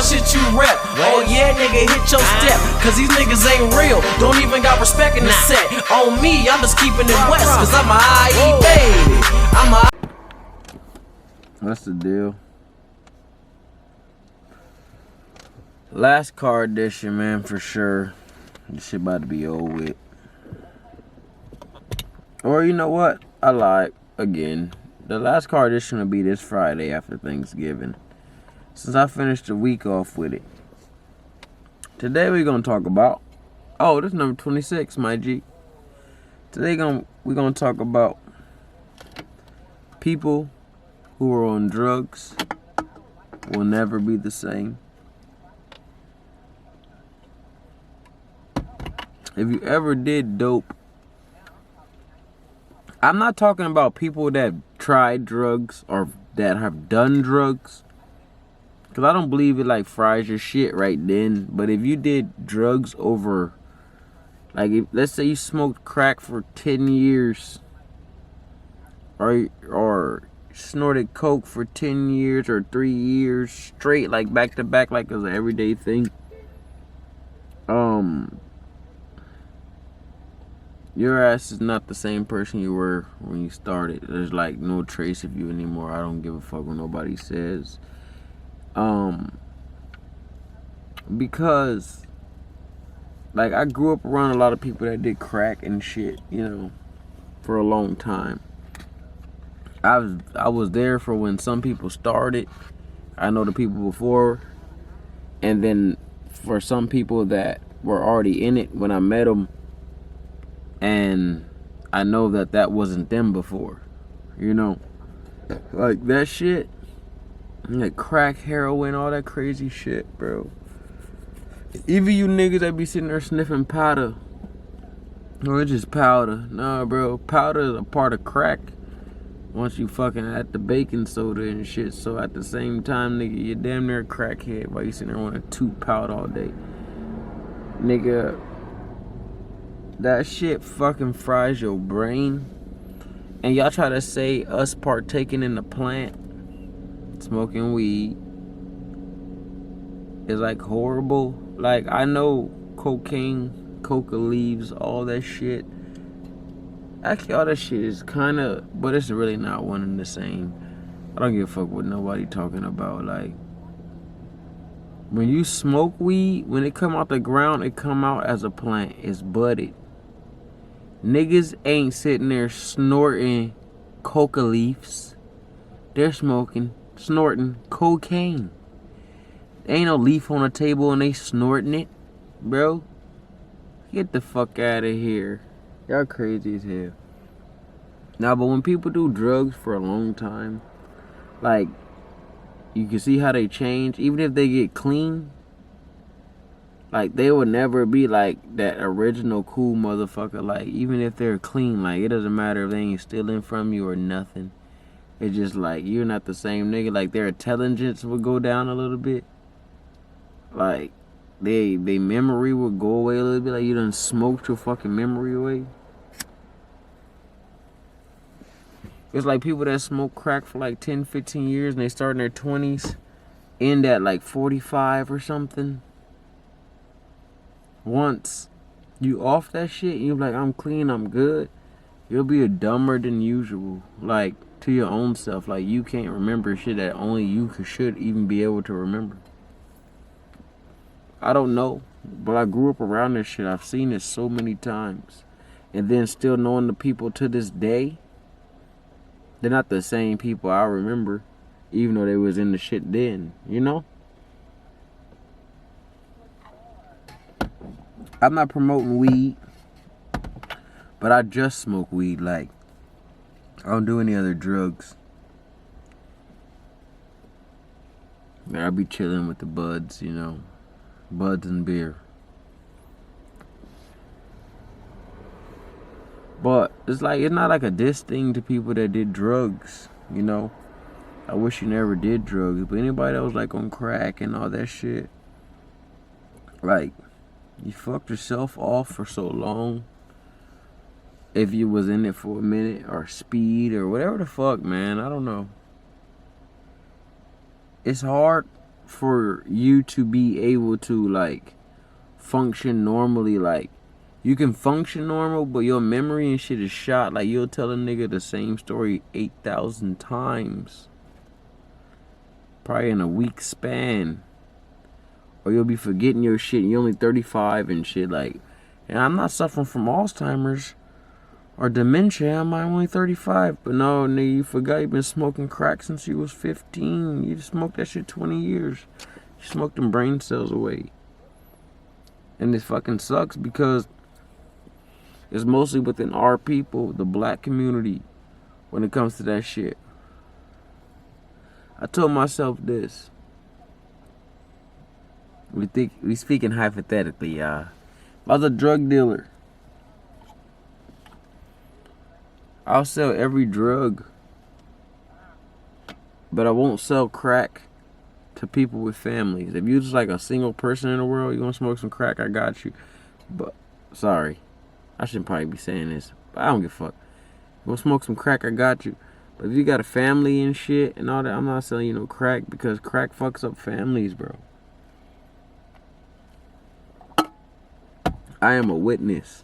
shit you rep. Oh yeah, nigga, hit your step. Cause these niggas ain't real, don't even got respect in the set. On me, I'm just keeping it west, cause I'm a IE baby. I'm a... What's the deal? Last car edition, man, for sure. This shit about to be over with. Or you know what? I lied again. The last car edition will be this Friday after Thanksgiving, since I finished the week off with it. Today we're gonna talk about, oh, this is number 26, my G. Today we're gonna talk about people who are on drugs will never be the same. If you ever did dope, I'm not talking about people that tried drugs or that have done drugs, because I don't believe it like fries your shit right then. But if you did drugs over, like, if, let's say you smoked crack for 10 years, or snorted coke for 10 years or 3 years straight, like back to back, like it was an everyday thing, your ass is not the same person you were when you started. There's like no trace of you anymore. I don't give a fuck what nobody says. Because like I grew up around a lot of people that did crack and shit, you know, for a long time. I was there for when some people started. I know the people before, and then for some people that were already in it when I met them. And I know that wasn't them before, you know, like that shit, like crack, heroin, all that crazy shit, bro. Even you niggas that be sitting there sniffing powder, or it's just powder. Nah, bro, powder is a part of crack. Once you fucking at the baking soda and shit, so at the same time, nigga, you're damn near a crackhead while you sitting there wanting to toot powder all day, nigga. That shit fucking fries your brain. And y'all try to say us partaking in the plant, smoking weed, is like horrible. Like, I know cocaine, coca leaves, all that shit. Actually, all that shit is kind of, but it's really not one and the same. I don't give a fuck what nobody talking about. Like, when you smoke weed, when it come out the ground, it come out as a plant. It's budded. Niggas ain't sitting there snorting coca leaves. They're snorting cocaine. There ain't no leaf on the table and they snorting it, bro. Get the fuck out of here. Y'all crazy as hell. Nah, but when people do drugs for a long time, like, you can see how they change. Even if they get clean, like, they will never be like that original cool motherfucker. Like, even if they're clean, like, it doesn't matter if they ain't stealing from you or nothing. It's just like, you're not the same nigga. Like, their intelligence will go down a little bit. Like, they memory will go away a little bit. Like, you done smoked your fucking memory away. It's like people that smoke crack for like 10, 15 years and they start in their 20s, end at like 45 or something. Once you off that shit, you're like, I'm clean, I'm good, you'll be a dumber than usual. Like, to your own self. Like, you can't remember shit that only you should even be able to remember. I don't know, but I grew up around this shit. I've seen it so many times. And then still knowing the people to this day, they're not the same people I remember, even though they was in the shit then, you know? I'm not promoting weed, but I just smoke weed. Like, I don't do any other drugs. I be chilling with the buds, you know, buds and beer. But it's like, it's not like a diss thing to people that did drugs, you know. I wish you never did drugs, but anybody that was like on crack and all that shit, like, you fucked yourself off for so long. If you was in it for a minute, or speed, or whatever the fuck, man, I don't know. It's hard for you to be able to like function normally. Like you can function normal, but your memory and shit is shot. Like you'll tell a nigga the same story 8,000 times, probably in a week span, or you'll be forgetting your shit. And you're only 35 and shit. Like, and I'm not suffering from Alzheimer's or dementia. I'm only 35, but no, nigga, you forgot you been smoking crack since you was 15. You smoked that shit 20 years. You smoked them brain cells away. And this fucking sucks because it's mostly within our people, the black community, when it comes to that shit. I told myself this. We speaking hypothetically, y'all. If I was a drug dealer, I'll sell every drug, but I won't sell crack to people with families. If you're just like a single person in the world, you gonna smoke some crack, I got you. But, sorry, I shouldn't probably be saying this, but I don't give a fuck. You gonna smoke some crack, I got you. But if you got a family and shit and all that, I'm not selling you no crack because crack fucks up families, bro. I am a witness.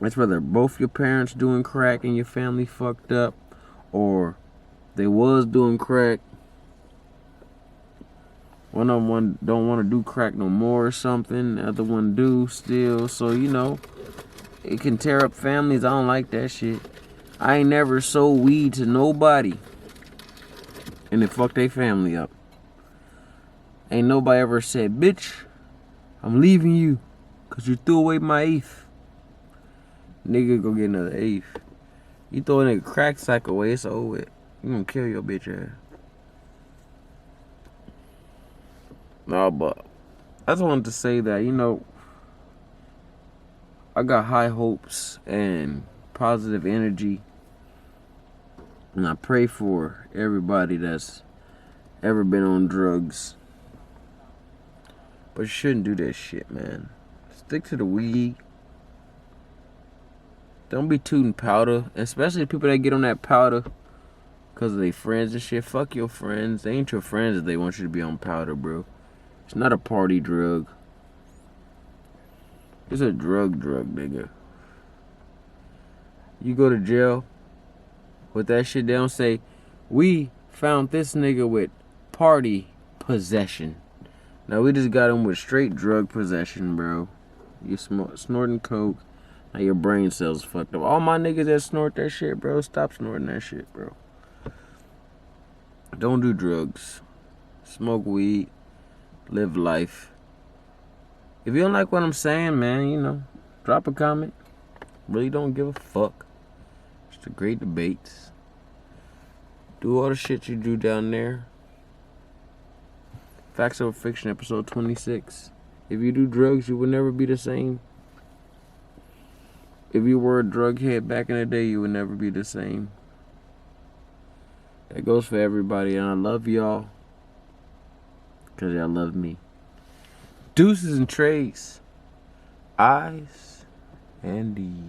That's whether both your parents doing crack and your family fucked up, or they was doing crack. One of them don't want to do crack no more or something. The other one do still. So, you know, it can tear up families. I don't like that shit. I ain't never sold weed to nobody and it fucked their family up. Ain't nobody ever said, bitch, I'm leaving you because you threw away my eighth. Nigga go get another eighth. You throw a nigga crack sack away, it's over with. You gonna kill your bitch ass. No, but I just wanted to say that, you know, I got high hopes and positive energy. And I pray for everybody that's ever been on drugs. But you shouldn't do that shit, man. Stick to the weed. Don't be tooting powder, especially the people that get on that powder because of their friends and shit. Fuck your friends. They ain't your friends if they want you to be on powder, bro. It's not a party drug. It's a drug, nigga. You go to jail with that shit, they don't say, we found this nigga with party possession. Now we just got him with straight drug possession, bro. You snorting coke. Now your brain cells fucked up. All my niggas that snort that shit, bro, stop snorting that shit, bro. Don't do drugs. Smoke weed. Live life. If you don't like what I'm saying, man, you know, drop a comment. Really don't give a fuck. It's a great debates. Do all the shit you do down there. Facts Over Fiction, episode 26. If you do drugs, you will never be the same. If you were a drug head back in the day, you would never be the same. That goes for everybody, and I love y'all because y'all love me. Deuces and trays. Eyes and D's.